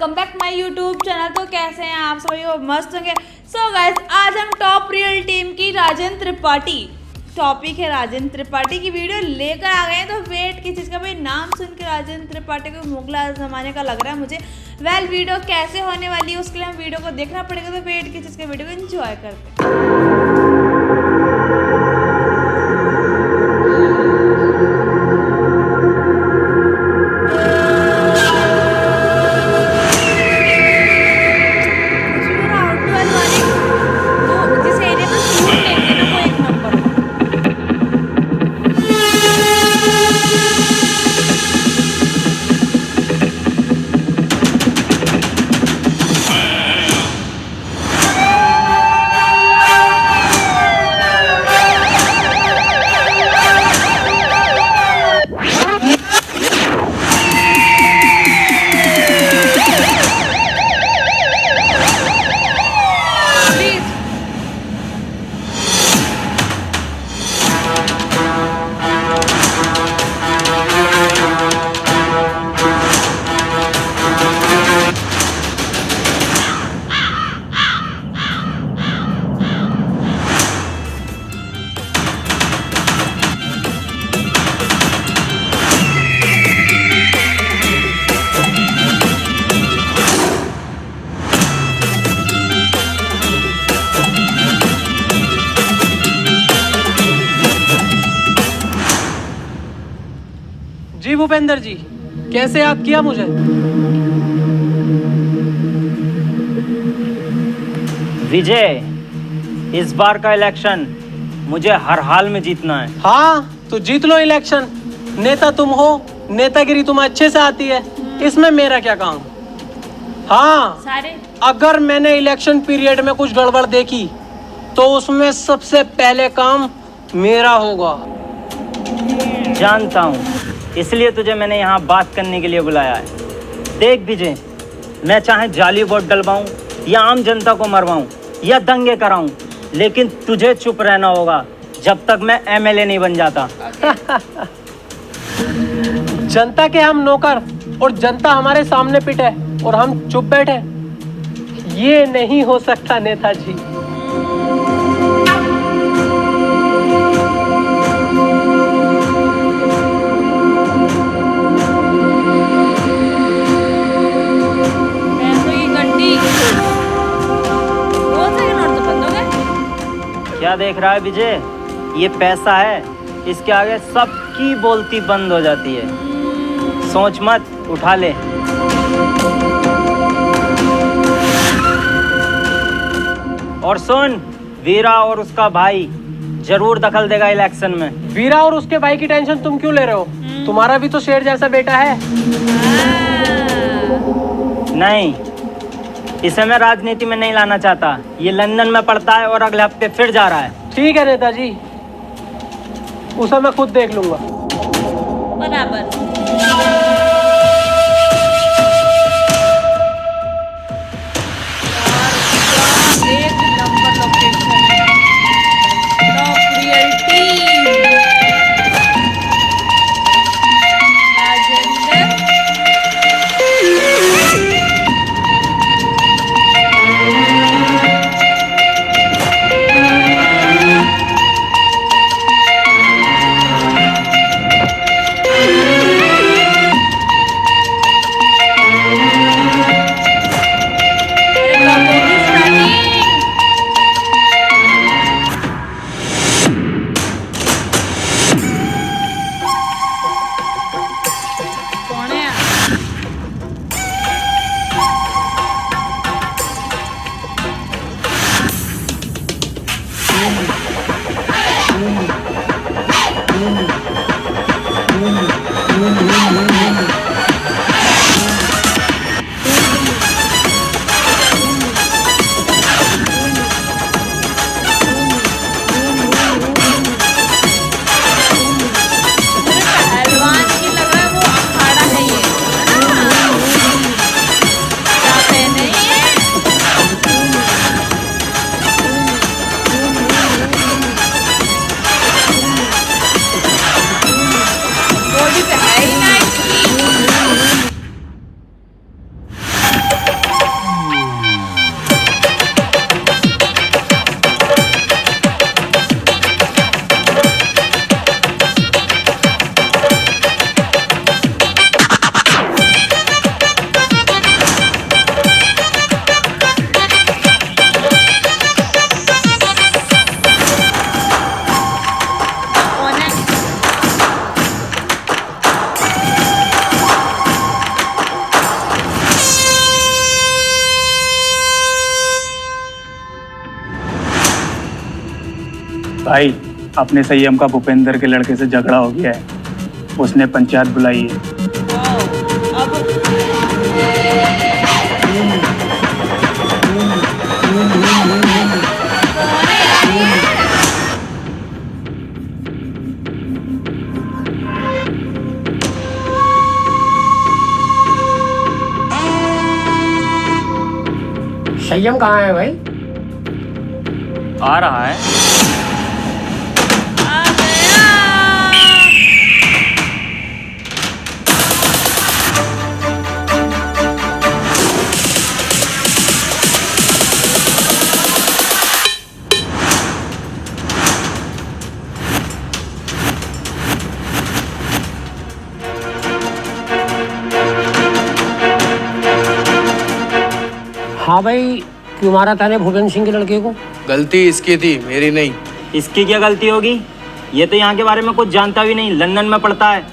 Welcome back my YouTube channel. तो कैसे हैं आप सभी? वो मस्त होंगे। सो गाइस, आज हम टॉप रियल टीम की राजेंद्र त्रिपाठी, टॉपिक है राजेंद्र त्रिपाठी की वीडियो लेकर आ गए हैं। तो वेट किस चीज़ का भाई, नाम सुन के राजेंद्र त्रिपाठी को मुगल ज़माने का लग रहा है मुझे। वीडियो कैसे होने वाली है उसके लिए हम वीडियो को देखना पड़ेगा। तो वेट किस चीज़ का वीडियो को एंजॉय करते हैं। जी भूपेंद्र जी, कैसे याद किया मुझे? विजय, इस बार का इलेक्शन मुझे हर हाल में जीतना है। हाँ तो जीत लो इलेक्शन। नेता तुम हो, नेतागिरी तुम्हें अच्छे से आती है, इसमें मेरा क्या काम। हाँ सारे अगर मैंने इलेक्शन पीरियड में कुछ गड़बड़ देखी तो उसमें सबसे पहले काम मेरा होगा। जानता हूँ, इसलिए तुझे मैंने यहाँ बात करने के लिए बुलाया है। देख विजय, मैं चाहे जाली वोट डलवाऊँ या आम जनता को मरवाऊँ या दंगे कराऊँ, लेकिन तुझे चुप रहना होगा जब तक मैं एमएलए नहीं बन जाता। जनता के हम नौकर और जनता हमारे सामने पिटे और हम चुप बैठे, ये नहीं हो सकता नेताजी। क्या देख रहा है विजय? ये पैसा है, इसके आगे सबकी बोलती बंद हो जाती है। सोच मत, उठा ले। और सुन, वीरा और उसका भाई जरूर दखल देगा इलेक्शन में। वीरा और उसके भाई की टेंशन तुम क्यों ले रहे हो? तुम्हारा भी तो शेर जैसा बेटा है। नहीं, इसे मैं राजनीति में नहीं लाना चाहता। ये लंदन में पढ़ता है और अगले हफ्ते फिर जा रहा है। ठीक है नेताजी, उसे मैं खुद देख लूंगा। बराबर। एक number location, top real team Rajendra. भाई अपने संयम का भूपेंद्र के लड़के से झगड़ा हो गया है, उसने पंचायत बुलाई है। संयम कहाँ है भाई? आ रहा है। आ गया। हाँ भाई, क्यों मारा था ने भूपेंद्र सिंह के लड़के को? गलती इसकी थी, मेरी नहीं। इसकी क्या गलती होगी? ये तो यहाँ के बारे में कुछ जानता भी नहीं, लंदन में पढ़ता है।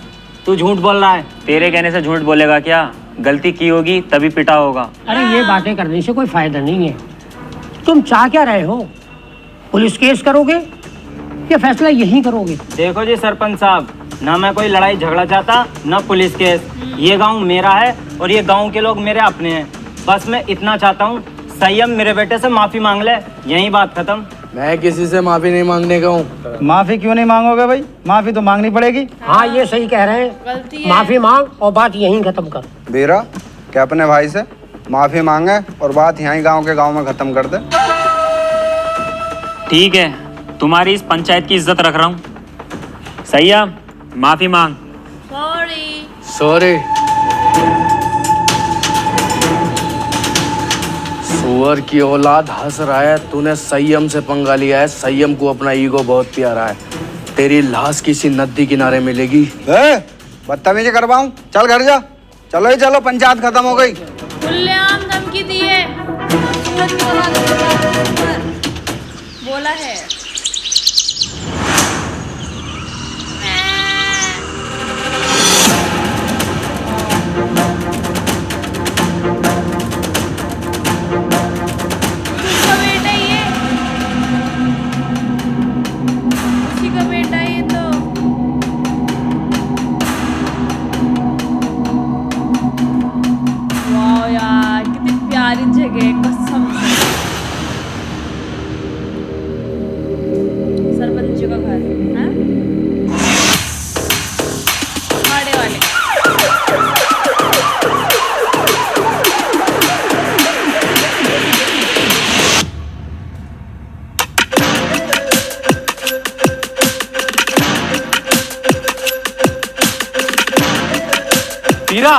तू झूठ बोल रहा है। तेरे कहने से झूठ बोलेगा क्या? गलती की होगी तभी पिटा होगा। अरे ये बातें करने से कोई फायदा नहीं है। तुम चाह क्या रहे हो? पुलिस केस करोगे या फैसला यहीं करोगे? देखो जी सरपंच साहब, ना मैं कोई लड़ाई झगड़ा चाहता ना पुलिस केस। ये गांव मेरा है और ये गांव के लोग मेरे अपने हैं। बस मैं इतना चाहता हूँ, संयम मेरे बेटे से माफी मांग ले, यही बात खत्म। मैं किसी से माफी नहीं मांगने का हूँ। माफी क्यों नहीं मांगोगे भाई? माफी तो मांगनी पड़ेगी। हाँ ये सही कह रहे हैं, गलती है। माफी मांग और बात यहीं खत्म कर। बीरा क्या अपने भाई से माफी मांगे और बात यहीं गांव के गांव में खत्म कर दे। ठीक है, तुम्हारी इस पंचायत की इज्जत रख रहा हूँ। संयम माफी मांग। सॉरी। सॉरी। सुअर की औलाद हंस रहा है, तूने संयम से पंगा लिया है। संयम को अपना ईगो बहुत प्यारा है। तेरी लाश किसी नदी किनारे मिलेगी। बदतमीजी करवाऊं? चल घर जा। चलो ही चलो, पंचायत खत्म हो गई। खुलेआम धमकी दी है। सूरज की औलाद पर बोला है। किसका बेटा ये? उसी का बेटा ये तो। वाह यार, कितनी प्यारी जगह है, कसम से। सरपंच जी का घर है, भाड़े वाले। वीरा,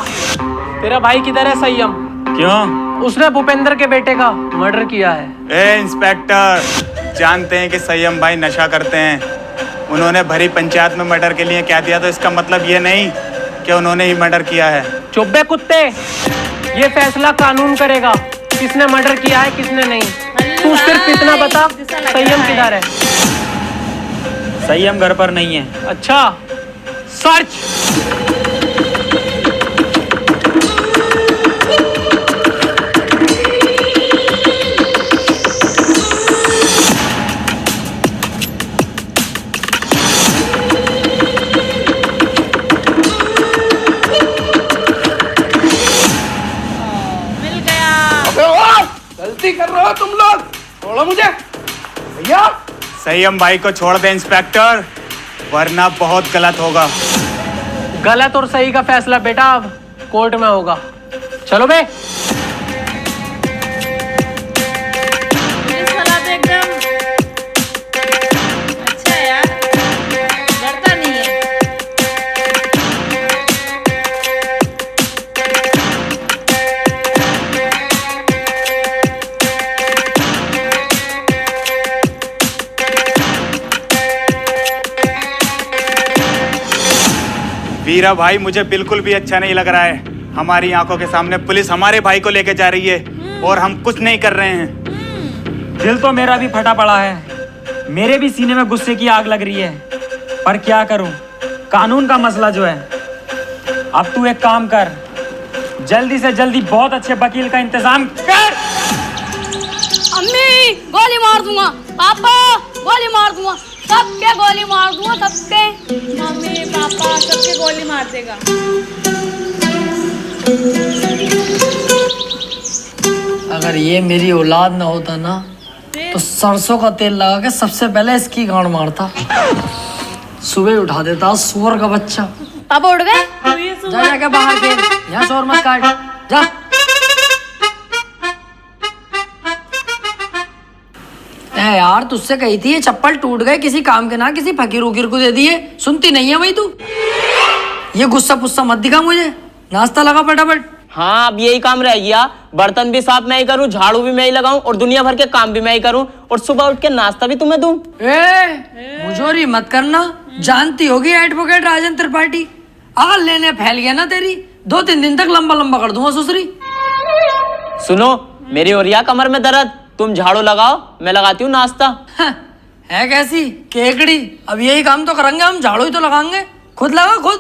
तेरा भाई किधर है संयम? क्यों? उसने भूपेंद्र के बेटे का मर्डर किया है। ए इंस्पेक्टर, जानते हैं कि संयम भाई नशा करते हैं। उन्होंने भरी पंचायत में मर्डर के लिए क्या दिया, तो इसका मतलब ये नहीं कि उन्होंने ही मर्डर किया है। चुप बे कुत्ते, ये फैसला कानून करेगा किसने मर्डर किया है किसने नहीं। तू सिर्फ इतना बता, संयम किधर है? संयम घर पर नहीं है। अच्छा, सर्च। मिल गया। गलती कर रहे हो तुम लोग, छोड़ो मुझे। भैया संयम भाई को छोड़ दे इंस्पेक्टर, वरना बहुत गलत होगा। गलत और सही का फैसला बेटा अब कोर्ट में होगा। चलो बे। पुलिस वाला तो एकदम अच्छा है यार, डरता नहीं है। वीरा भाई, मुझे बिल्कुल भी अच्छा नहीं लग रहा है। हमारी आंखों के सामने पुलिस हमारे भाई को लेके जा रही है और हम कुछ नहीं कर रहे हैं। दिल तो मेरा भी फटा पड़ा है, मेरे भी सीने में गुस्से की आग लग रही है, पर क्या करूं, कानून का मसला जो है। अब तू एक काम कर, जल्दी से जल्दी बहुत अच्छे वकील का इंतजाम कर। अम्मी गोली मार दूंगा, पापा गोली मार दूंगा, सबके गोली मार दूंगा, सबके। मम्मी पापा सबके गोली मार देगा। अगर ये मेरी औलाद ना होता ना तो सरसों का तेल लगा के सबसे पहले इसकी गांड मारता, सुबह उठा देता सुअर का बच्चा। पापा उठ गए? जा जाके बाहर खेल, यहाँ शोर मत काट, जा। ए यार तुझसे कही थी ये चप्पल टूट गए, किसी काम के ना किसी फकीर उकीर को दे दिए, सुनती नहीं है भाई तू। ये गुस्सा पुस्सा मत दिखा मुझे, नाश्ता लगा फटाफट। हाँ अब यही काम रह गया, बर्तन भी साफ मैं ही करूँ, झाड़ू भी मैं ही लगाऊं और दुनिया भर के काम भी मैं ही करूँ और सुबह उठ के नाश्ता भी तुम्हें दूं। मुझोरी मत करना, जानती होगी एडवोकेट राजन त्रिपाठी, अगर लेने फैल गया ना तेरी 2-3 दिन तक लंबा लंबा कर दूंगा ससुरी। सुनो मेरी ओरिया कमर में दर्द, तुम झाड़ू लगाओ मैं लगाती हूँ नाश्ता। है कैसी केकड़ी, अब यही काम तो करेंगे हम, झाड़ू ही तो लगाएंगे, खुद लगा खुद।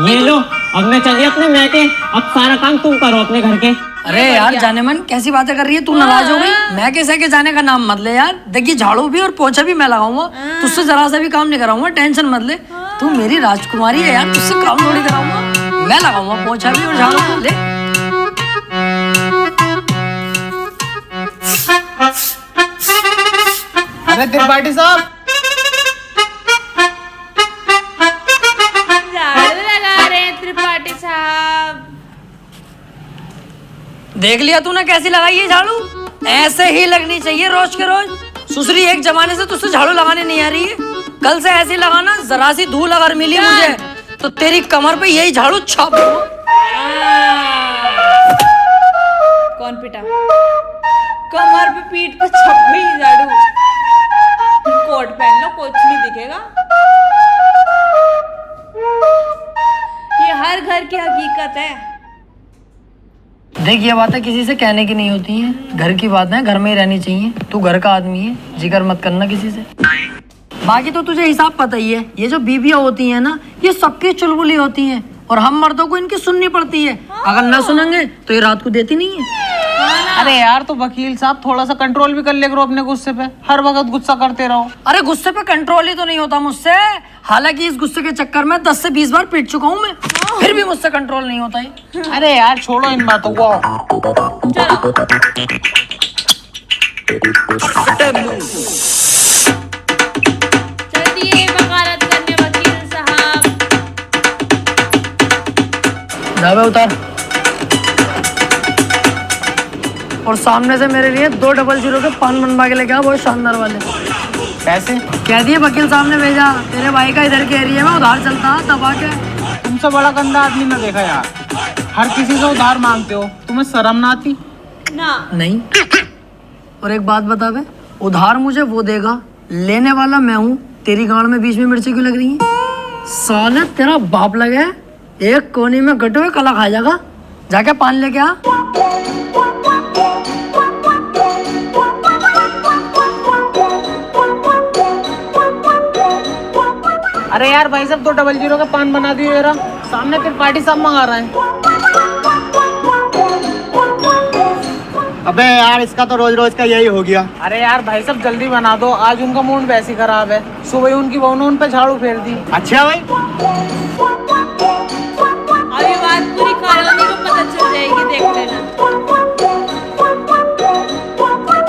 ये लो अब मैं चली अपने मैके, अब सारा काम तुम करो अपने घर के। अरे यार जाने मन कैसी बातें कर रही है तू, नाराज हो गई? मैं कैसे के जाने का नाम मत ले यार, देखिए झाड़ू भी और पोछा भी मैं लगाऊंगा, तुझसे जरा सा भी काम नहीं कराऊंगा, टेंशन मत ले। तू मेरी राजकुमारी है यार, तुझसे काम थोड़ी कराऊंगा, मैं लगाऊंगा पोछा भी और झाड़ू। ले अरे त्रिपाठी साहब, झाड़ू लगा रहे हैं त्रिपाठी साहब। देख लिया तूने कैसी लगाई है झाड़ू, ऐसे ही लगनी चाहिए रोज के रोज। सुसरी एक जमाने से तुझसे झाड़ू लगाने नहीं आ रही है, कल से ऐसी लगाना, जरा सी धूल अगर मिली मुझे तो तेरी कमर पे यही झाड़ू छाप दूंगा। कौन पिटा? कमर पे पीठ पे छप गई झाड़ू। कोट पहन लो, कुछ नहीं दिखेगा। ये हर घर की हकीकत है। देख ये बातें किसी से कहने की नहीं होती हैं, घर की बात है, घर में ही रहनी चाहिए। तू घर का आदमी है, जिक्र मत करना किसी से। बाकी तो तुझे हिसाब पता ही है, ये जो बीबियां होती हैं ना ये सबकी चुलबुली होती हैं और हम मर्दों को इनकी सुननी पड़ती है, अगर ना सुनेंगे तो ये रात को देती नहीं है। अरे यार तो वकील साहब थोड़ा सा कंट्रोल भी कर ले करो अपने गुस्से पे, हर वक्त गुस्सा करते रहो। अरे गुस्से पे कंट्रोल ही तो नहीं होता मुझसे, हालांकि इस गुस्से के चक्कर में 10 से 20 बार पीट चुका हूँ मैं, फिर भी मुझसे कंट्रोल नहीं होता है। अरे यार छोड़ो इन बातों को। चलिए वकालत करने वकील साहब। दावे उतार और सामने से मेरे लिए 200 के पान बनवा के लेके आ, बहुत शानदार वाले। पैसे कह दिए वकील साहब ने भेजा, तेरे भाई का इधर के एरिया में उधार चलता दबा के। तुमसे बड़ा गंदा आदमी ना देखा यार, हर किसी से उधार मांगते हो, तुम्हें शर्म ना आती? ना नहीं। और एक बात बता बे, उधार मुझे वो देगा, लेने वाला मैं हूँ, तेरी गांड में बीच में मिर्ची क्यों लग रही है? साले तेरा बाप लगे, एक कोने में गटो है, कला खा जाएगा, जाके पान लेके आ। अरे यार भाई साहब 200 का पान बना दियो जरा, सामने त्रिपाठी साहब मंगा रहे हैं। अबे यार इसका तो रोज रोज का यही हो गया। अरे यार भाई साहब जल्दी बना दो, आज उनका मूड वैसे खराब है, सुबह उनकी बहू ने उन पे झाड़ू फेर दी। अच्छा भाई अब ये बात पूरी कॉलोनी को पता चल जाएगी, देख लेना।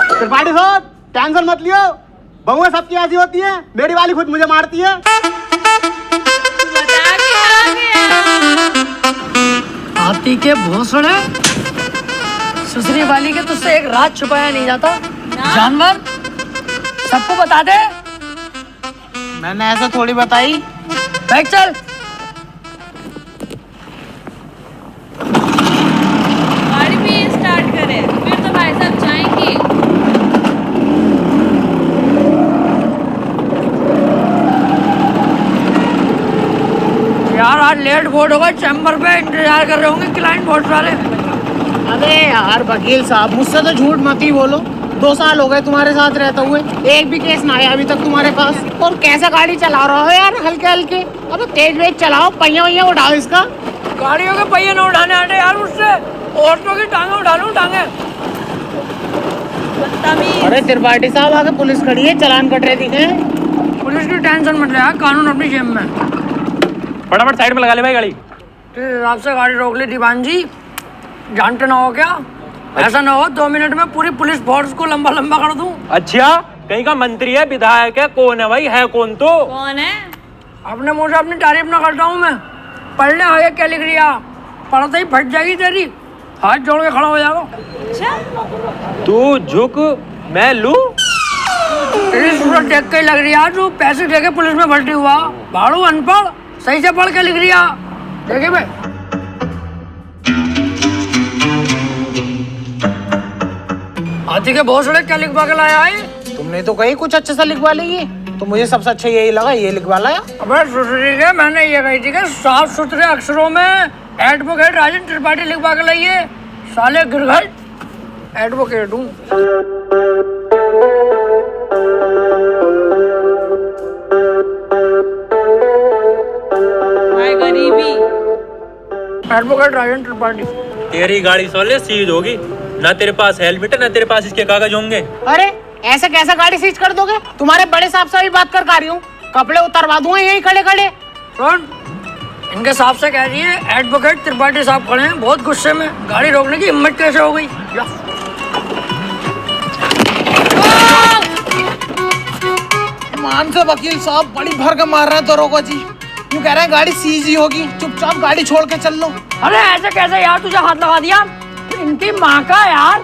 त्रिपाठी साहब टेंशन मत लियो, बहुएं सबकी ऐसी होती है, मेरी वाली खुद मुझे मारती है। बता के आ गया। हाथी के भोसड़े, सुसरी वाली के तुझसे एक रात छुपाया नहीं जाता, जानवर सबको बता दे। मैंने ऐसा थोड़ी बताई। बैठ चल। गाड़ी भी स्टार्ट करे, फिर तो भाई साहब जाएंगे। यार आज लेट बोर्ड होगा, चैम्बर पे इंतजार कर रहे होंगे क्लाइंट बोर्ड वाले। अरे यार वकील साहब मुझसे तो झूठ मत ही बोलो, 2 साल हो गए तुम्हारे साथ रहते हुए, एक भी केस ना आया अभी तक तुम्हारे पास। और कैसा गाड़ी चला रहा हो यार, हल्के हल्के, अब तेज वेज चलाओ, पहिया वहिया उठाओ इसका। गाड़ियों के पहिए न उठाने आटे यार, उससे औरतों की टांगे उठा लूं, टांगे। अरे त्रिपाठी साहब, आगे पुलिस खड़ी है, चालान कट रहे दिखे। पुलिस की टेंशन मत ले यार, कानून अपनी जेब में। फटाफट साइड में लगा ले भाई गाड़ी। तेरे हिसाब से गाड़ी रोक ली दीवान जी, जानते ना हो क्या? ऐसा ना हो 2 मिनट में पूरी पुलिस फोर्स को लंबा लंबा कर दूं। अच्छा, कहीं का मंत्री है, विधायक है, कौन है भाई? है कौन? तो कौन है? अपने मुंह से अपनी तारीफ ना करता हूँ मैं। पढ़ ले आगे क्या लिख रिया, पढ़ते ही फट जाएगी तेरी, हाथ जोड़ के खड़ा हो जाएगा। अच्छा, तू झुक, मैं लूं। तेरी सूरत देख के ही लग रही है तू पैसे दे के पुलिस में भर्ती हुआ। भाड़ू अनपढ़, सही से पढ़ के लिख रिया। देखे भाई, हाथी के बहुत सारे क्या लिखवा के लाया है? तुमने तो कही कुछ अच्छा सा लिखवा ली, तो मुझे सबसे अच्छा यही लगा, ये लिखवा लाया। अबे सुसरी के मैंने ये कही थी कि साफ सुथरे अक्षरों में एडवोकेट राजन त्रिपाठी लिखवा के लाइए। साले गिरघट एडवोकेट हूँ। भाई गरीबी। एडवोकेट राजन त्रिपाठी। तेरी गाड़ी सोले सीज होगी ना, तेरे पास हेलमेट है ना तेरे पास इसके कागज होंगे। अरे ऐसे कैसे गाड़ी सीज कर दोगे? तुम्हारे बड़े साहब से भी बात कर रही हूँ, कपड़े उतरवा दूंगा यही खड़े खड़े। सुन, इनके साहब से कह रही है एडवोकेट त्रिपाठी साहब खड़े हैं, बहुत गुस्से में। गाड़ी रोकने की हिम्मत कैसे हो गई? मान से वकील साहब बड़ी भर के मार रहे हैं दरोगा जी, यूँ कह रहे हैं गाड़ी सीज ही होगी, चुपचाप गाड़ी छोड़ के चल लो। अरे ऐसे कैसे यार, तुझे हाथ लगा दिया? इनकी माँ का यार।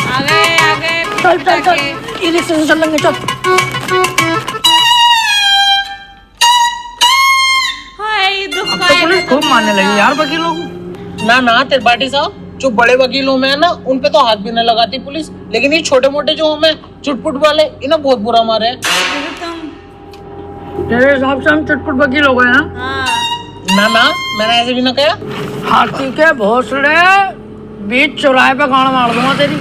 आगे चल चल चल, ई रिक्शे से चल लेंगे, चल। हाय दुख अब तो पुलिस खूब मारने लगी यार वकीलों को। ना त्रिपाठी साहब, जो बड़े वकीलों में है ना, उन पे तो हाथ भी न लगाती पुलिस, लेकिन ये छोटे मोटे जो हमें चुटपुट वाले, इन्हें बहुत बुरा मारे है। तेरे हिसाब से हम चुटपुट वकील हो गए हैं? हाँ। ना मैंने ऐसे भी ना कहा। हाथी के भोसले बीच चौराहे पे गाड़ मार दूंगा तेरी।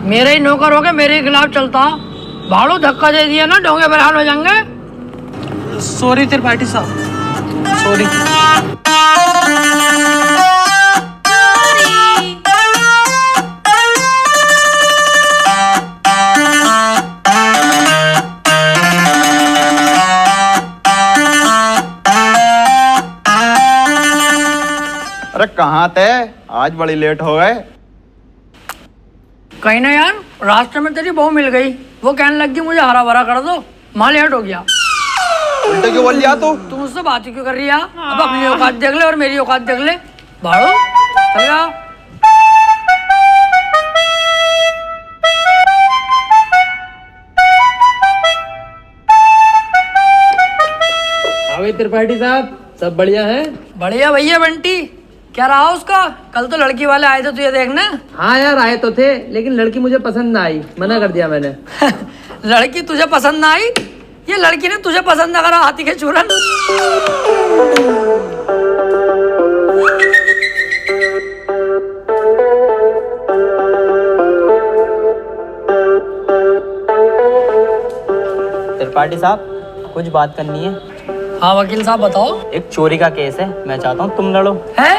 मेरे ही नौकर हो के मेरे ही खिलाफ चलता, भाड़ू धक्का दे दिया ना, डोंगे बरहाल हो जाएंगे। सॉरी त्रिपाठी साहब, सॉरी। अरे कहाँ थे? आज बड़ी लेट हो गए। कहीं ना यार, रास्ते में तेरी बहू मिल गई, वो कहने लगी मुझे हरा भरा कर दो, माँ लेट हो गया। उल्टे क्यों बोल लिया तू? तुम उससे बात ही क्यों कर रही है? अब अपनी औकात देख ले और मेरी औकात देख ले। भाड़ो चल जा। त्रिपाठी साहब, सब बढ़िया है? बढ़िया भैया बंटी, क्या रहा उसका? कल तो लड़की वाले आए थे तुझे देखने। हाँ यार, आए तो थे, लेकिन लड़की मुझे पसंद ना आई, मना कर दिया मैंने। लड़की तुझे पसंद ना आई? ये लड़की ने तुझे पसंद ना करा, हाथी के चूरन। त्रिपाठी साहब, कुछ बात करनी है। हाँ वकील साहब बताओ। एक चोरी का केस है, मैं चाहता हूँ तुम लड़ो। है?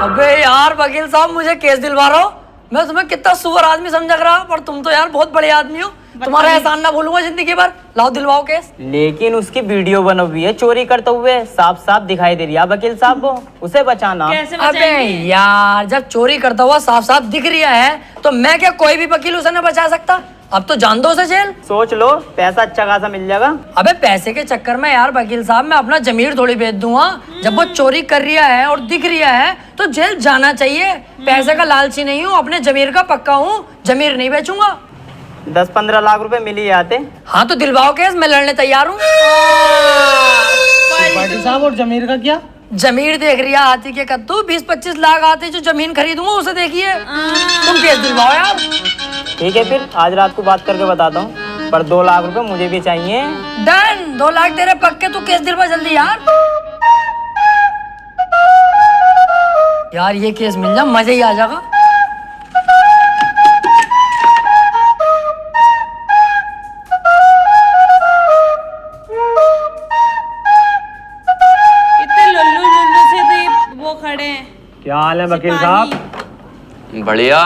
अबे यार वकील साहब, मुझे केस दिलवा रहा हो? मैं तुम्हें कितना सुअर आदमी समझ रहा, पर तुम तो यार बहुत बड़े आदमी हो। तुम्हारा एहसान ना भूलूंगा जिंदगी भर। लाओ दिलवाओ केस। लेकिन उसकी वीडियो बनी हुई है चोरी करते हुए, साफ साफ दिखाई दे रही है वकील साहब को, उसे बचाना। कैसे अबे बचाएंगे? यार, जब चोरी करता हुआ साफ साफ दिख रहा है, तो मैं क्या कोई भी वकील उसे न बचा सकता? अब तो जान दो उसे जेल। सोच लो, पैसा अच्छा खासा मिल जाएगा। अबे पैसे के चक्कर में यार वकील साहब, मैं अपना जमीर थोड़ी बेच दूंगा। जब वो चोरी कर रहा है और दिख रहा है, तो जेल जाना चाहिए। पैसे का लालची नहीं हूँ, अपने जमीर का पक्का हूँ, जमीर नहीं बेचूंगा। 10-15 लाख रुपए मिल ही आते। हाँ तो दिलवाओ केस, मैं लड़ने तैयार हूँ। त्रिपाठी साहब, और जमीर का क्या? जमीर देख रही है हाथी के कद्दू, 20-25 लाख आते जो जमीन खरीदूंगा उसे देखिए। तुम केस दिलवाओ यार। ठीक है, फिर आज रात को बात करके बताता हूँ, पर 2 लाख रुपए मुझे भी चाहिए। डन, 2 लाख तेरे पक्के, तू केस दिलवा जल्दी यार। यार ये केस मिल जाए, मजा ही आ जाएगा। इतने लुल्लू लुल्लू से तो ये वो खड़े हैं। क्या हाल है वकील साहब? बढ़िया।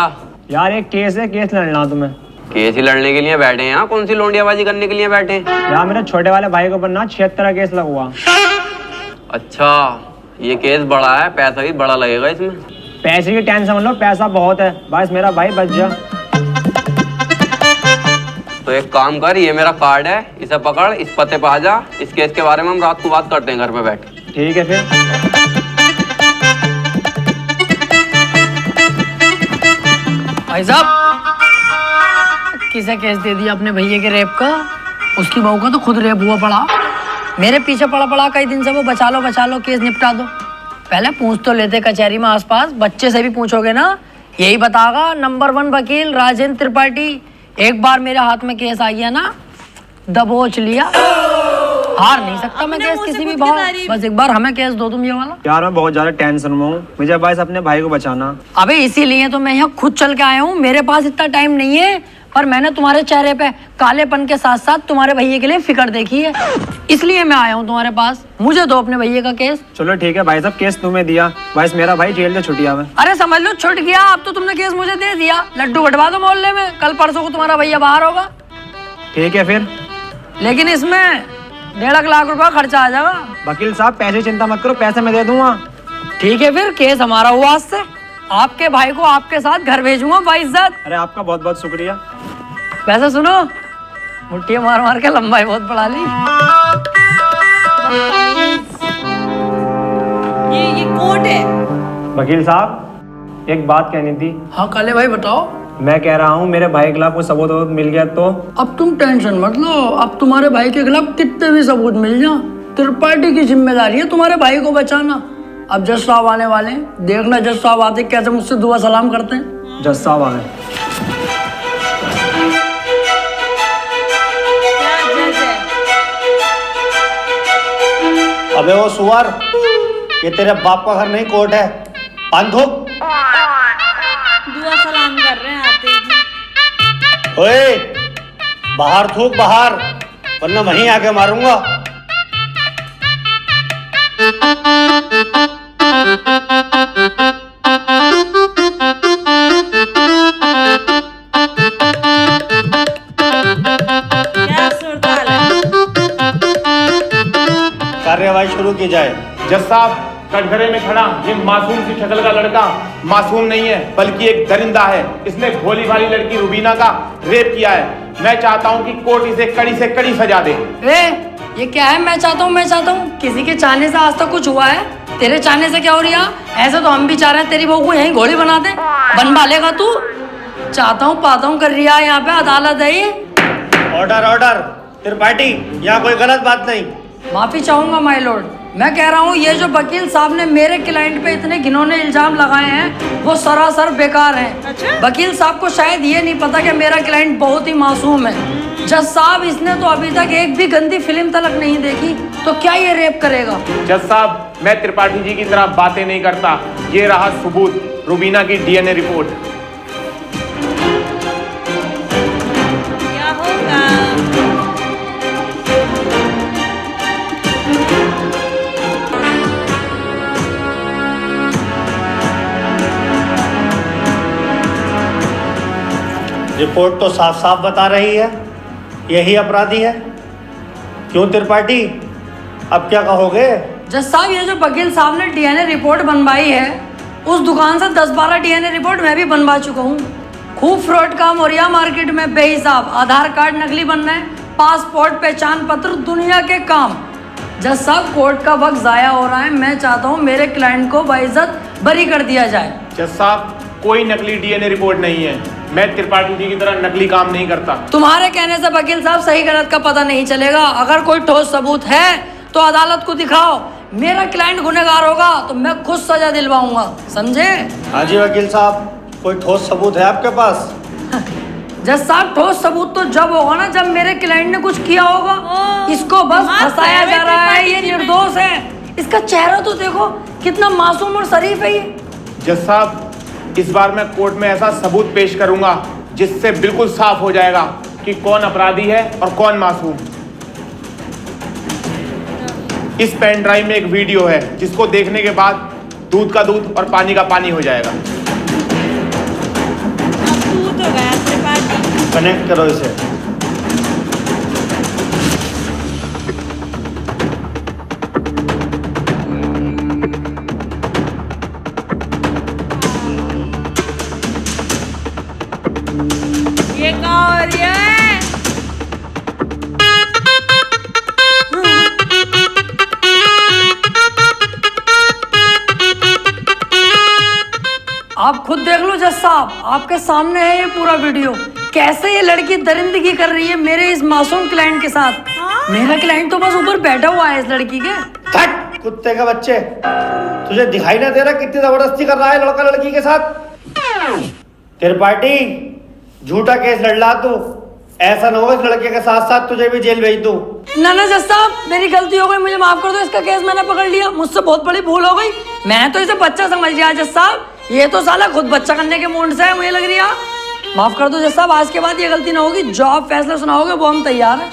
यार एक केस है, केस लड़ना तुम्हें। केस ही लड़ने के लिए बैठे हैं यहाँ? कौन सी लोंडियाबाजी करने के लिए बैठे हैं? यार मेरे छोटे वाले भाई को बनना 76 का केस लगा। अच्छा, ये केस बड़ा है, पैसा भी बड़ा लगेगा इसमें। पैसे की टेंशन मत लो, पैसा बहुत है, बस मेरा भाई बच जा। तो एक काम कर, ये मेरा कार्ड है, इसे पकड़, इस पते पे आ जा। इस केस के बारे में हम रात को बात करते हैं घर पे बैठ। ठीक है फिर। भाई साहब, किसे केस दे दिया अपने भैया के रेप का? उसकी बहू का तो खुद रेप हुआ पड़ा। मेरे पीछे पड़ा पड़ा कई दिन से वो बचा लो केस निपटा दो। पहले पूछ तो लेते कचहरी में आसपास, बच्चे से भी पूछोगे ना यही बतागा नंबर 1 वकील राजेंद्र त्रिपाठी। एक बार मेरे हाथ में केस आ गया ना, दबोच लिया, हार नहीं सकता मैं केस किसी भी भाव। बस एक बार हमें केस दो तुम ये वाला। यार मैं बहुत ज्यादा टेंशन में हूँ, मुझे बस अपने भाई को बचाना। अबे इसीलिए तो मैं यहाँ खुद चल के आया हूँ। मेरे पास इतना टाइम नहीं है, पर मैंने तुम्हारे चेहरे पे कालेपन के साथ साथ तुम्हारे भैया के लिए फिक्र देखी है, इसलिए मैं आया हूँ तुम्हारे पास। मुझे दो अपने भैया का केस। चलो ठीक है भाई साहब, केस तुम्हें दिया, बस मेरा भाई जेल से छुट्टिया में। अरे समझ लो छुट गया, अब तो तुमने केस मुझे दे दिया। लड्डू बंटवा दो मोहल्ले में, कल परसों को तुम्हारा भैया बाहर होगा। ठीक है फिर। लेकिन इसमें 1.5 लाख रुपया खर्चा आ जाएगा। वकील साहब पैसे चिंता मत करो, पैसे मैं दे दूंगा। ठीक है फिर, केस हमारा हुआ आज से। आपके भाई को आपके साथ घर भेजूंगा बाइज्जत। अरे आपका बहुत बहुत शुक्रिया। वैसे सुनो, मुट्ठियां मार मार के लंबाई बहुत बढ़ा ली। ये कोर्ट है। वकील साहब एक बात कहनी थी। हाँ काले भाई बताओ। मैं कह रहा हूँ मेरे भाई के खिलाफ कोई सबूत मिल गया तो? अब तुम टेंशन मत लो, अब तुम्हारे भाई के खिलाफ कितने भी सबूत मिल जाए, त्रिपाठी की जिम्मेदारी है तुम्हारे भाई को बचाना। अब जज साहब आने वाले हैं, देखना जज साहब आते कैसे मुझसे दुआ सलाम करते हैं। जज साहब आ गए। अबे वो सुअर, ये तेरे बाप का घर नहीं कोर्ट है। पान थूक। दुआ सलाम कर रहे हैं आते ही। ओए, बाहर थूक बाहर, वरना वहीं आके मारूंगा। क्या सूरत है? कार्यवाही शुरू की जाए। जज साहब, कटघरे में खड़ा ये मासूम सी शक्ल का लड़का मासूम नहीं है, बल्कि एक दरिंदा है। इसने भोली भाली लड़की रुबीना का रेप किया है। मैं चाहता हूँ कि कोर्ट इसे कड़ी से कड़ी सजा दे। ये क्या है? मैं चाहता हूँ, किसी के चाहने से आज तक कुछ हुआ है? तेरे चाहने से क्या हो रहा? ऐसे तो हम भी चाह रहे हैं तेरी बहू को यहीं घोड़ी बना दे। बनवा लेगा तू? चाहता हूँ पाता हूँ कर रहा है, यहाँ पे अदालत है ये। ऑर्डर त्रिपाठी, यहाँ कोई गलत बात नहीं। माफी चाहूंगा माय लॉर्ड। मैं कह रहा हूँ ये जो वकील साहब ने मेरे क्लाइंट पे इतने घिनौने इल्जाम लगाए हैं वो सरासर बेकार हैं। अच्छा? वकील साहब को शायद ये नहीं पता कि मेरा क्लाइंट बहुत ही मासूम है। जज साहब, इसने तो अभी तक एक भी गंदी फिल्म तलक नहीं देखी, तो क्या ये रेप करेगा? जज साहब, मैं त्रिपाठी जी की तरह बातें नहीं करता। ये रहा सबूत, रुबीना की DNA रिपोर्ट। क्या होगा? रिपोर्ट तो साफ साफ बता रही है यही अपराधी है। क्यों त्रिपाठी, अब क्या कहोगे? जज साहब, ये जो वकील साहब ने DNA रिपोर्ट बनवाई है, उस दुकान से 10-12 DNA रिपोर्ट मैं भी बनवा चुका हूँ। खूब फ्रॉड काम हो रहा है मार्केट में बेहिसाब। आधार कार्ड नकली बन रहे हैं, पासपोर्ट, पहचान पत्र, दुनिया के काम। जज साहब, कोर्ट का वक्त जाया हो रहा है। मैं चाहता हूँ मेरे क्लाइंट को बाइज्जत बरी कर दिया जाए। जज साहब, कोई नकली DNA रिपोर्ट नहीं है। मैं त्रिपाठी जी की तरह नकली काम नहीं करता। तुम्हारे कहने से वकील साहब सही गलत का पता नहीं चलेगा। अगर कोई ठोस सबूत है तो अदालत को दिखाओ। मेरा क्लाइंट गुनहगार होगा तो मैं खुद सजा दिलवाऊंगा, समझे? हाँ जी वकील साहब, कोई ठोस सबूत है आपके पास? जज साहब, ठोस सबूत तो जब होगा ना जब मेरे क्लाइंट ने कुछ किया होगा। इसको बस फंसाया जा रहा है, ये निर्दोष है। इसका चेहरा तो देखो, कितना मासूम और शरीफ है ये। जज साहब, इस बार मैं कोर्ट में ऐसा सबूत पेश करूंगा जिससे बिल्कुल साफ हो जाएगा कि कौन अपराधी है और कौन मासूम। इस पेन ड्राइव में एक वीडियो है जिसको देखने के बाद दूध का दूध और पानी का पानी हो जाएगा। मस्त हो गया त्रिपाठी। कनेक्ट करो इसे। ये क्या हो रही है? आप खुद देख लो जज साहब, आपके सामने है ये पूरा वीडियो। कैसे ये लड़की दरिंदगी कर रही है मेरे इस मासूम क्लाइंट के साथ। मेरा क्लाइंट तो बस ऊपर बैठा हुआ है इस लड़की के। हट कुत्ते के बच्चे, तुझे दिखाई ना दे रहा कितनी जबरदस्ती कर रहा है लड़का लड़की के साथ? त्रिपाठी, झूठा केस लड़ ला तू। ऐसा ना हो इस लड़के के साथ साथ तुझे भी जेल भेज दूं। ना ना जज साहब, मेरी गलती हो गई, मुझे माफ कर दो। इसका केस मैंने पकड़ लिया, मुझसे बहुत बड़ी भूल हो गई। मैं तो इसे बच्चा समझ लिया जज साहब, ये तो साला खुद बच्चा करने के मूड से है, मुझे लग रही है। माफ कर दो जज साहब, आज के बाद ये गलती ना होगी। जो आप फैसला सुनाओगे वो हम तैयार हैं।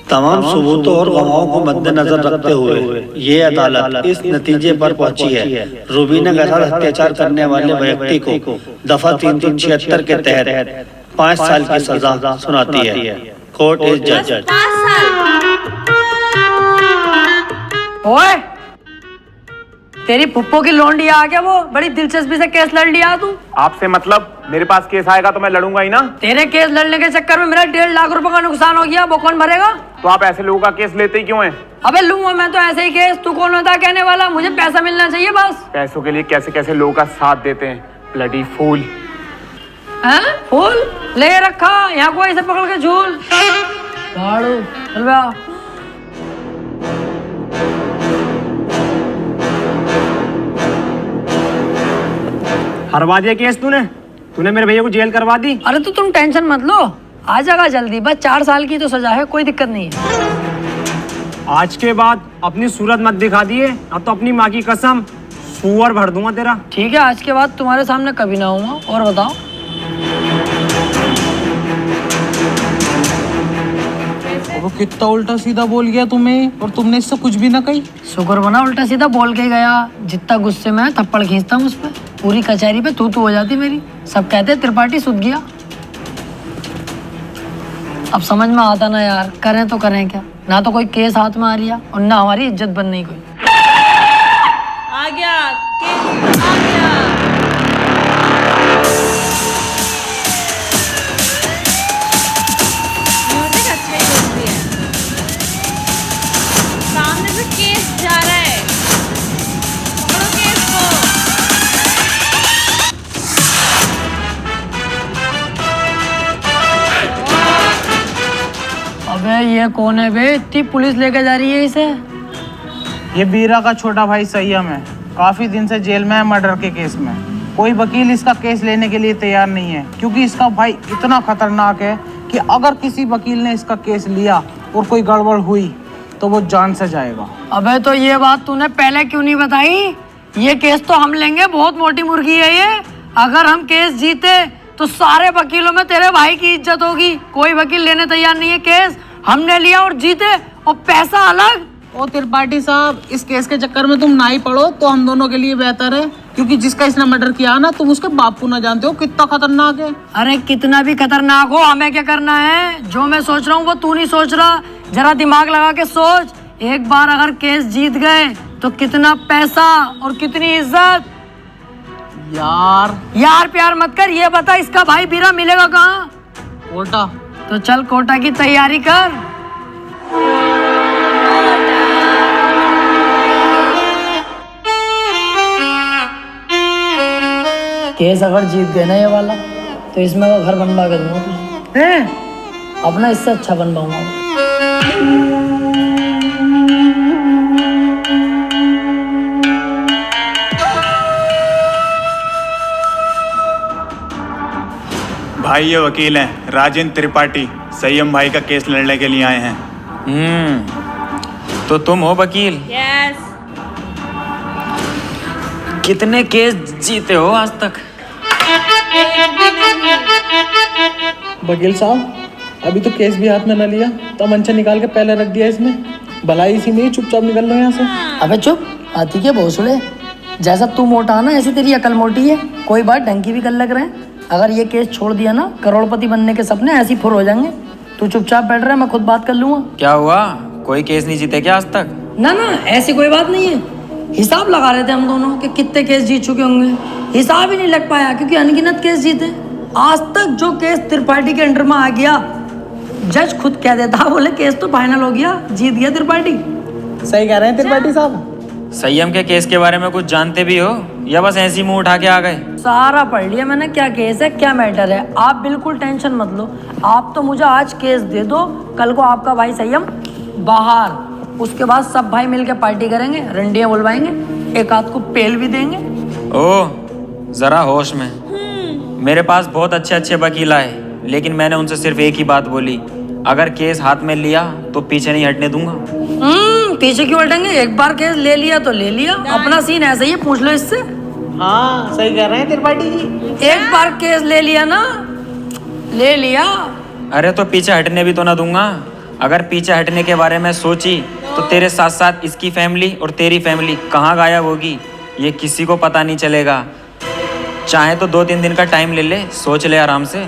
तमाम सबूतों और गवाहों को मद्देनजर रखते हुए ये अदालत इस नतीजे पर पहुंची है, रूबीना के साथ अत्याचार करने वाले व्यक्ति को दफा 376 के तहत 5 साल की सजा सुनाती है। कोर्ट इज जज। 5 साल। ओए, तेरी पुप्पो की लौंडी आ गया, वो बड़ी दिलचस्पी से केस लड़ लिया तू। आपसे मतलब? मेरे पास केस आएगा तो मैं लड़ूंगा ही ना। तेरे केस लड़ने के चक्कर में मेरा 1.5 लाख रुपए का नुकसान हो गया, वो कौन भरेगा? तो आप ऐसे लोगों का केस लेते ही क्यों हैं? अबे लूंगा मैं तो ऐसे ही केस, तू कौन होता है कहने वाला? मुझे पैसा मिलना चाहिए बस। पैसों के लिए कैसे कैसे लोगों का साथ देते हैं, ब्लडी फूल। हैं? फूल ले रखा यहाँ कोई इसे पकड़ के झूल। झाड़ू चल बे आ। हरवा दिया केस तूने मेरे भैया को जेल करवा दी। अरे तो तुम टेंशन मत लो, आ जाएगा जल्दी। बस 4 साल की तो सजा है, कोई दिक्कत नहीं है। आज के बाद अपनी सूरत मत दिखा दिए, अब तो अपनी माँ की कसम सुअर भर दूंगा तेरा। ठीक है, आज के बाद तुम्हारे सामने कभी ना आऊंगा। और बताओ? वो कितना उल्टा सीधा बोल गया तुम्हें, और तुमने इससे कुछ भी ना कही। शुक्र बना उल्टा सीधा बोल के गया, जितना गुस्से में थप्पड़ खींचता हूँ उस पर, पूरी कचहरी पे तू हो जाती मेरी। सब कहते त्रिपाठी सुध गया। अब समझ में आता ना यार, करें तो करें क्या? ना तो कोई केस हाथ में आ रही है और ना हमारी इज्जत बन रही कोई। आ गया केस, आ गया। म्यूजिक अच्छा ही बजती है। सामने से केस जा रहा है, पकड़ो केस को। अबे ये कौन है बे? इतनी पुलिस लेके जा रही है इसे। ये बीरा का छोटा भाई संयम है, काफी दिन से जेल में है मर्डर के केस में। कोई वकील इसका केस लेने के लिए तैयार नहीं है, क्योंकि इसका भाई इतना खतरनाक है कि अगर किसी वकील ने इसका केस लिया और कोई गड़बड़ हुई तो वो जान से जाएगा। अबे तो ये बात तूने पहले क्यों नहीं बताई? ये केस तो हम लेंगे, बहुत मोटी मुर्गी है ये। अगर हम केस जीते तो सारे वकीलों में तेरे भाई की इज्जत होगी। कोई वकील लेने तैयार नहीं है केस, हमने लिया और जीते, और पैसा अलग। ओ त्रिपाठी साहब, इस केस के चक्कर में तुम ना ही पड़ो तो हम दोनों के लिए बेहतर है, क्योंकि जिसका इसने मर्डर किया ना, तुम उसके बाप को ना जानते हो कितना खतरनाक है। अरे कितना भी खतरनाक हो, हमें क्या करना है? जो मैं सोच रहा हूँ वो तू नहीं सोच रहा। जरा दिमाग लगा के सोच, एक बार अगर केस जीत गए तो कितना पैसा और कितनी इज्जत। यार प्यार मत कर, ये बता इसका भाई बीरा मिलेगा कहाँ? कोटा। तो चल कोटा की तैयारी कर। केस अगर जीत गए ना ये वाला, तो इसमें का घर बनवा के दूंगा तुझे। अपना इससे अच्छा बनवाऊंगा। भाई ये वकील हैं राजेंद्र त्रिपाठी, संयम भाई का केस लड़ने के लिए आए हैं। तो तुम हो वकील? यस। कितने केस जीते हो आज तक? वकील साहब, अभी तो केस भी हाथ में न लिया, तमंचा निकाल के पहले रख दिया इसमें। भलाई इसी में ही चुपचाप निकल लो यहाँ से। अबे चुप, हाथी के भोसड़े। जैसा तू मोटा ना, ऐसी तेरी अकल मोटी है। कोई बात ढंग की भी कर लग रहे हैं। अगर ये केस छोड़ दिया ना, करोड़पति बनने के सपने ऐसे ही फुर हो जाएंगे। तू चुपचाप बैठ रहा है, मैं खुद बात कर लूंगा। क्या हुआ, कोई केस नहीं जीते क्या आज तक? ना ना, ऐसी कोई बात नहीं है। हिसाब लगा रहे थे हम दोनों कि कितने केस जीत चुके होंगे। हिसाब ही नहीं लग पाया क्योंकि अनगिनत केस जीते। आज तक जो केस त्रिपाठी के अंडर में आ गया, जज खुद कह देता, बोले केस तो फाइनल हो गया, जीत गया त्रिपाठी। सही कह रहे हैं त्रिपाठी साहब। संयम के केस के बारे में कुछ जानते भी हो या बस ऐसी मुंह उठा के आ गए? सारा पढ़ लिया मैंने, क्या केस है क्या मैटर है। आप बिल्कुल टेंशन मत लो। आप तो मुझे आज केस दे दो, कल को आपका भाई संयम बाहर, उसके बाद सब भाई मिलके पार्टी करेंगे, रंडियां बुलवाएंगे, एक आध को पेल भी देंगे। ओ जरा होश में। मेरे पास बहुत अच्छे अच्छे वकील आए, लेकिन मैंने उनसे सिर्फ एक ही बात बोली, अगर केस हाथ में लिया तो पीछे नहीं हटने दूंगा। पीछे क्यों हटेंगे, एक बार केस ले लिया तो ले लिया। अपना सीन ऐसा ही है, पूछ लो इससे। हाँ सही कह रहे हैं त्रिपाठी जी। एक बार केस ले लिया ना, ले लिया। अरे तो पीछे हटने भी तो ना दूंगा। अगर पीछे हटने के बारे में सोची तो तेरे साथ साथ इसकी फैमिली और तेरी फैमिली कहाँ गायब होगी ये किसी को पता नहीं चलेगा। चाहे तो 2-3 दिन का टाइम ले ले, सोच ले आराम से।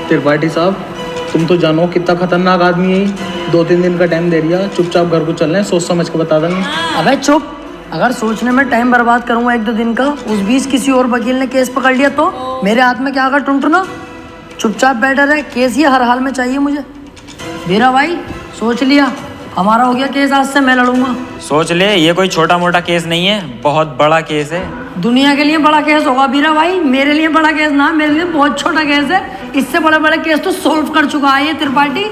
त्रिपाठी साहब तुम तो जानो कितना खतरनाक आदमी है। 2-3 दिन का टाइम दे दिया, चुपचाप घर को चलना है, सोच समझ के बता देंगे। अबे चुप, अगर सोचने में टाइम बर्बाद करूंगा 1-2 दिन का, उस बीच किसी और वकील ने केस पकड़ लिया तो मेरे हाथ में क्या आकर टुनटुना। चुपचाप बैठा रहे, केस ही हर हाल में चाहिए मुझे। मेरा भाई सोच लिया, हमारा हो गया केस, आज से मैं लड़ूंगा। सोच ले, ये कोई छोटा मोटा केस नहीं है, बहुत बड़ा केस है। दुनिया के लिए बड़ा केस होगा बीरा भाई, मेरे लिए बड़ा केस ना, मेरे लिए बहुत छोटा केस है। इससे बड़े बड़े केस तो सोल्व कर चुका है ये त्रिपाठी।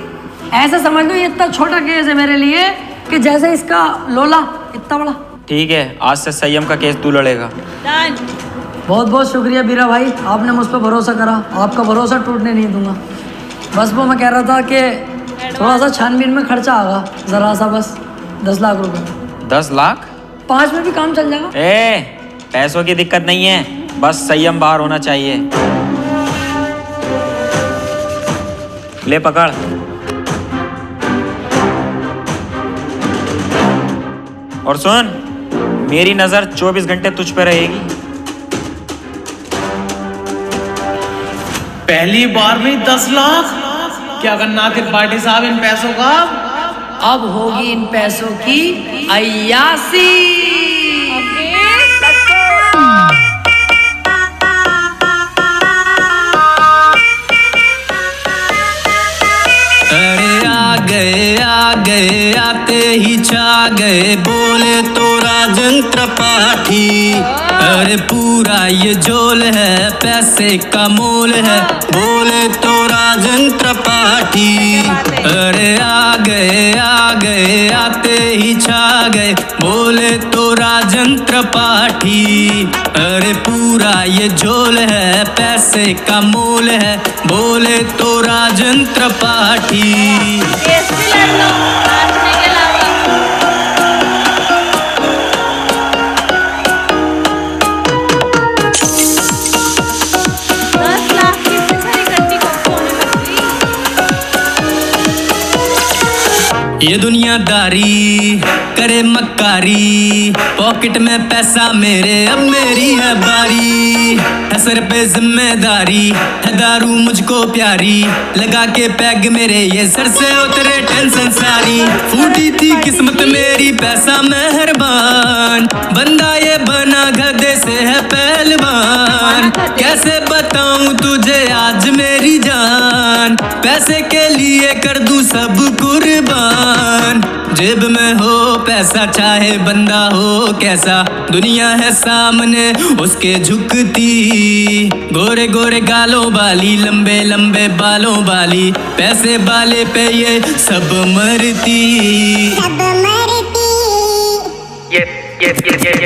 ऐसे समझ लो ये इतना छोटा केस है मेरे लिए कि जैसे इसका लोला इतना बड़ा। ठीक है, आज से संयम का केस तू लड़ेगा। बहुत बहुत शुक्रिया बीरा भाई, आपने मुझ पर भरोसा करा, आपका भरोसा टूटने नहीं दूंगा। बस वो मैं कह रहा था कि थोड़ा सा छानबीन में खर्चा आगा, जरा सा, बस 10 लाख रुपए। 10 लाख? 5 में भी काम चल जाएगा। पैसों की दिक्कत नहीं है, बस संयम बाहर होना चाहिए। ले पकड़। और सुन, मेरी नजर 24 घंटे तुझ पे रहेगी। पहली बार में 10 लाख? क्या करना त्रिपाठी साहब इन पैसों का? अब होगी इन पैसों की अय्यासी। आ गए आते ही छा गए, बोले तो राजन त्रिपाठी। अरे पूरा ये झोल है, पैसे का मोल है, बोले तो राजन त्रिपाठी। अरे आ गए आते ही छा गए, बोले तो राजन त्रिपाठी। अरे पूरा ये झोल है, पैसे का मोल है, बोले तो राजन त्रिपाठी। ये दुनियादारी करे मक्कारी, पॉकेट में पैसा मेरे, अब मेरी है बारी। है सर पे जिम्मेदारी, है दारू मुझको प्यारी, लगा के पैग मेरे ये सर से उतरे टेंशन सारी। फूटी थी किस्मत मेरी, पैसा मेहरबान, बंदा ये बना गधे से है पहलवान। कैसे बताऊं तुझे आज मेरी जान, पैसे के लिए कर दूं सब कुर्बान। जेब में हो पैसा, चाहे बंदा हो कैसा, दुनिया है सामने उसके झुकती। गोरे गोरे गालों वाली, लंबे लंबे बालों वाली, पैसे वाले पे ये सब मरती।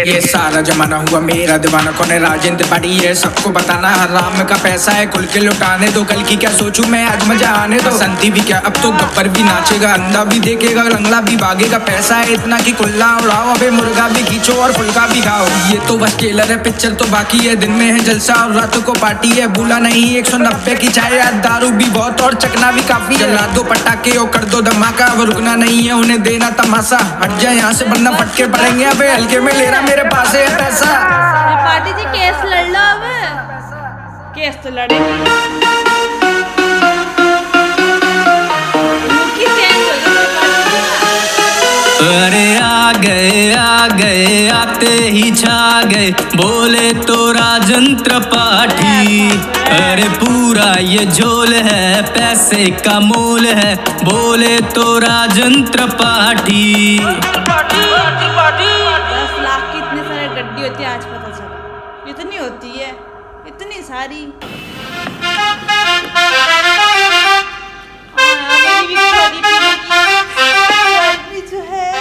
ये सारा जमाना हुआ मेरा दीवाना, कौन है राजन त्रिपाठी ये सबको बताना। हराम का पैसा है खुल के लुटाने दो, कल की क्या सोचूं मैं आज मजा आने दो। संती भी क्या अब तो गब्बर भी नाचेगा, अंधा भी देखेगा, लंगड़ा भी भागेगा। पैसा है इतना कि कुल्ला उड़ाओ, अबे मुर्गा भी खींचो और फुल्का भी खाओ। ये तो बस ट्रेलर है, पिक्चर तो बाकी है। दिन में है जलसा और रात को पार्टी है, भूला नहीं 190 की चाय, दारू भी बहुत और चकना भी काफी। जला दो पटाखे और कर दो धमाका, अब रुकना नहीं है उन्हें देना तमाशा। हट जाए यहाँ से वरना फटके पड़ेंगे, अबे हल्के में ले रहा मेरे पास है पैसा। त्रिपाठी जी केस लड़ लो, अब केस तो लड़े नहीं। मुखी चेंज हो गई। अरे आ गए आते ही छा गए, बोले तो राजन त्रिपाठी। अरे पूरा ये झोल है, पैसे का मोल है, बोले तो राजन त्रिपाठी। 10 लाख की इतने सारे गड्डी होती है, आज पता चला इतनी होती है, इतनी सारी।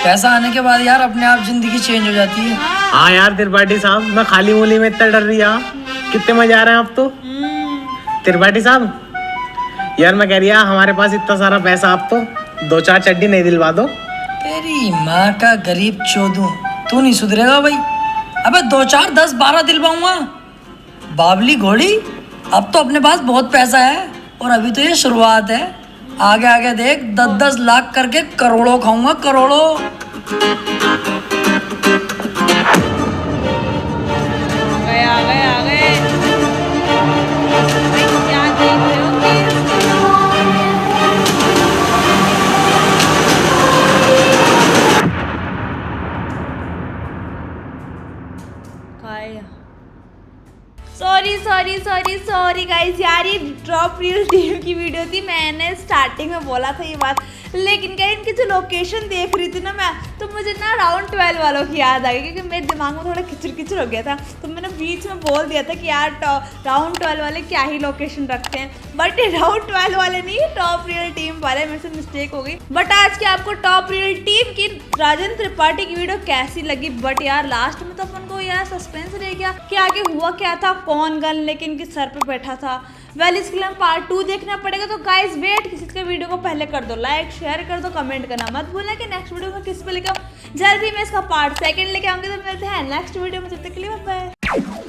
पैसा आने के बाद यार अपने आप जिंदगी चेंज हो जाती है। हाँ यार त्रिपाठी साहब, मैं खाली मूली में इतना डर रही है, कितने मजे आ रहे हैं अब तो। त्रिपाठी साहब यार मैं कह रही हमारे पास इतना सारा पैसा, आप तो 2-4 चड्डी नहीं दिलवा दो। तेरी माँ का गरीब चोदू, तू नहीं सुधरेगा भाई। अबे 2-4 10-12 दिलवाऊंगा बाबली घोड़ी। अब तो अपने पास बहुत पैसा है और अभी तो ये शुरुआत है। आगे आगे देख 10-10 लाख करके करोड़ों खाऊंगा, करोड़ों। आ गए क्या देख रहे हो सॉरी गाइस यार, ये ड्रॉप रियल टीम की वीडियो थी। मैंने स्टार्टिंग में बोला था ये बात, लेकिन क्या इनकी जो लोकेशन देख रही थी ना मैं, तो मुझे ना राउंड 12 वालों की याद आ गई, क्योंकि मेरे दिमाग में थोड़ा किचर हो गया था। तो मैंने बीच में बोल दिया था कि यार राउंड 12 वाले क्या ही लोकेशन रखते हैं, बट ये राउंड 12 वाले नहीं, टॉप रियल टीम वाले। मेरे से मिस्टेक हो गई। बट आज की आपको टॉप रियल टीम की राजन त्रिपाठी की वीडियो कैसी लगी? बट यार लास्ट में तो अपन को यार सस्पेंस रह गया कि आगे हुआ क्या था, कौन गन लेके इनके सर पे बैठा था। वेल इसके लिए पार्ट 2 देखना पड़ेगा। तो गाइस वेट, किसी के वीडियो को पहले कर दो लाइक, शेयर कर दो, कमेंट करना मत भूलना कि नेक्स्ट वीडियो में किस पे लेकर जल्दी मैं इसका पार्ट 2 लेके आऊंगी। तो मिलते हैं नेक्स्ट वीडियो में, तब तक के लिए बाय बाय।